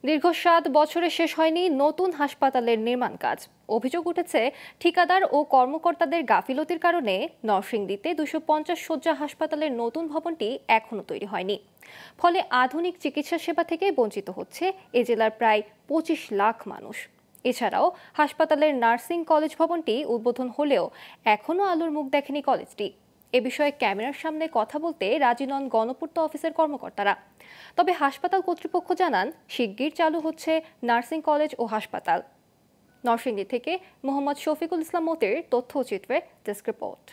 দীর্ঘ ৭ বছরে শেষ হয়নি নতুন হাসপাতালের নির্মাণ কাজ। অভিযোগ উঠেছে ঠিকাদার ও কর্মকর্তাদের গাফিলতির কারণে নরসিংদীতে ২৫০ শয্যা হাসপাতালের নতুন ভবনটি এখনো তৈরি হয়নি। ফলে আধুনিক চিকিৎসা সেবা থেকে বঞ্চিত হচ্ছে এ জেলার প্রায় ২৫ লাখ মানুষ। এছাড়াও হাসপাতালের নার্সিং কলেজ ভবনটি উদ্বোধন হলেও এখনো আলোর মুখ দেখেনি কলেজটি। এ বিষয়ে ক্যামেরার সামনে কথা বলতে রাজি নন গণপূর্ত অফিসের কর্মকর্তারা। তবে হাসপাতাল কর্তৃপক্ষ জানান শিগগির চালু হচ্ছে নার্সিং কলেজ ও হাসপাতাল। নরসিংদী থেকে মোহাম্মদ শফিকুল ইসলাম মতির তথ্যচিত্রে ডেস্ক রিপোর্ট।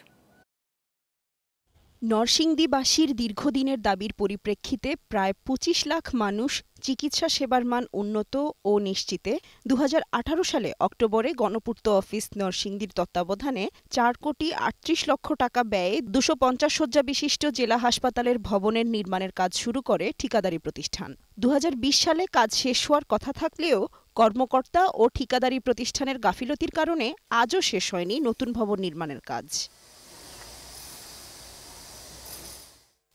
নরসিংদীবাসীর দীর্ঘদিনের দাবির পরিপ্রেক্ষিতে প্রায় ২৫ লাখ মানুষ চিকিৎসা সেবার মান উন্নত ও নিশ্চিতে ২০১৮ সালে অক্টোবরে গণপূর্ত অফিস নরসিংদীর তত্ত্বাবধানে ৪,৩৮,০০,০০০ টাকা ব্যয়ে ২৫০ শয্যা বিশিষ্ট জেলা হাসপাতালের ভবনের নির্মাণের কাজ শুরু করে ঠিকাদারি প্রতিষ্ঠান। ২০২০ সালে কাজ শেষ হওয়ার কথা থাকলেও কর্মকর্তা ও ঠিকাদারি প্রতিষ্ঠানের গাফিলতির কারণে আজও শেষ হয়নি নতুন ভবন নির্মাণের কাজ।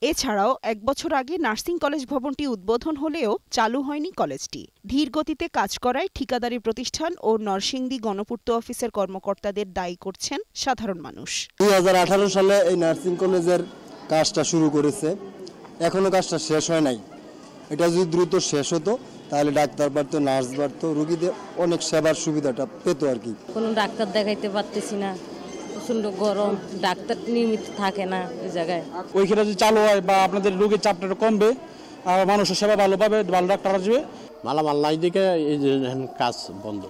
এছাড়াও ১ বছর আগে নার্সিং কলেজ ভবনটি উদ্বোধন হলেও চালু হয়নি কলেজটি। ধীর গতিতে কাজ করায় ঠিকাদারি প্রতিষ্ঠান ও নরসিংদী গণপূর্ত অফিসের কর্মকর্তাদের দায়ী করছেন সাধারণ মানুষ। ২০১৮ সালে এই নার্সিং কলেজের কাজটা শুরু করেছে, এখনো কাজটা শেষ হয় নাই। এটা যদি দ্রুত শেষ হতো তাহলে ডাক্তার বাড়তো, নার্স বাড়তো, রোগীদের অনেক সেবার সুবিধাটা পেতো আর কি। কোনো ডাক্তার দেখাইতে পারতেছি না, প্রচন্ড গরম, ডাক্তার নিয়মিত থাকে না এই জায়গায়। ওইখানে যদি চালু হয় বা আপনাদের রোগীর চাপটা কমবে, আর মানুষের সেবা ভালো পাবে, ভালো ডাক্তার আসবে। মালামাল নাই দিকে এই যে কাজ বন্ধ।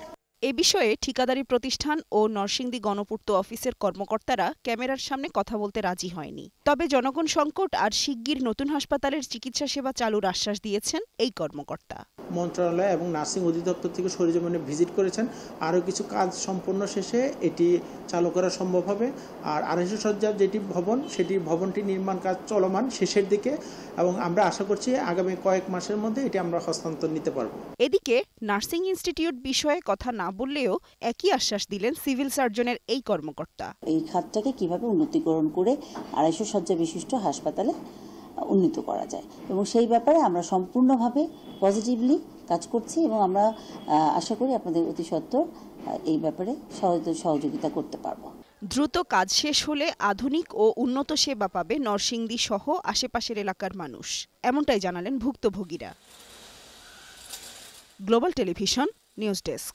এ বিষয়ে ঠিকাদারি প্রতিষ্ঠান ও নরসিংদী গণপূর্ত অফিসের কর্মকর্তারা ক্যামেরার সামনে কথা বলতে রাজি হয়নি। তবে জনগণ সংকট আর শিগগির নতুন হাসপাতালের চিকিৎসা সেবা চালুর আশ্বাস দিয়েছেন এই কর্মকর্তা। মন্ত্রণালয় এবং নার্সিং অধিদপ্তর থেকে সরেজমিনে ভিজিট করেছেন। আরও কিছু কাজ সম্পন্ন শেষে এটি চালু করা সম্ভব হবে। আর ২৫০ শয্যার যেটি ভবন, সেটি ভবনটি নির্মাণ কাজ চলমান শেষের দিকে, এবং আমরা আশা করছি আগামী কয়েক মাসের মধ্যে এটি আমরা হস্তান্তর নিতে পারব। এদিকে নার্সিং ইনস্টিটিউট বিষয়ে কথা না বললেও একই আশ্বাস দিলেন সিভিল সার্জনের এই কর্মকর্তা। এই খাতটাকে কিভাবে উন্নতিকরণ করে ২৫০ শয্যা বিশিষ্ট হাসপাতালে উন্নীত করা যায়, এবং সেই ব্যাপারে আমরা সম্পূর্ণভাবে পজিটিভলি কাজ করছি, এবং আমরা আশা করি আপনাদের অতি সত্বর এই ব্যাপারে সহযোগিতা করতে পারব। দ্রুত কাজ শেষ হলে আধুনিক ও উন্নত সেবা পাবে নরসিংদী সহ আশেপাশের এলাকার মানুষ, এমনটাই জানালেন ভুক্তভোগীরা। Global television news desk.